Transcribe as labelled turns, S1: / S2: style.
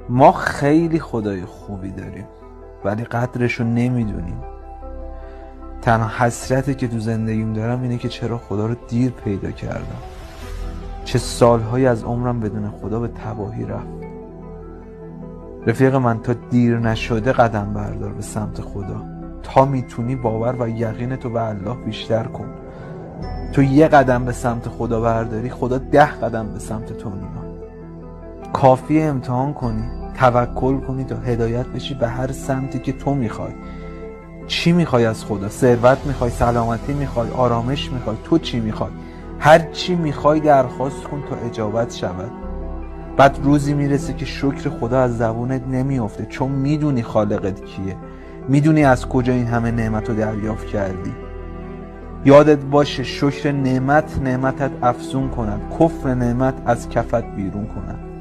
S1: ما خیلی خدای خوبی داریم ولی قدرشو نمیدونیم. تنها حسرتی که تو زندگیم دارم اینه که چرا خدا رو دیر پیدا کردم. چه سالهایی از عمرم بدون خدا به تباهی رفت. رفیق من، تا دیر نشده قدم بردار به سمت خدا. تا میتونی باور و یقینتو به الله بیشتر کن. تو 1 قدم به سمت خدا برداری، خدا 10 قدم به سمت تو میاد. کافیه امتحان کنی، توکل کنی تا هدایت بشی به هر سمتی که تو میخوای. چی میخوای از خدا؟ ثروت میخوای؟ سلامتی میخوای؟ آرامش میخوای؟ تو چی میخوای؟ هر چی میخوای درخواست کن تا اجابت شود. بعد روزی میرسه که شکر خدا از زبونت نمیافته، چون میدونی خالقت کیه، میدونی از کجا این همه نعمت رو دریافت کردی. یادت باشه شکر نعمتت افزون کند، کفر نعمت از کفت بیرون کند.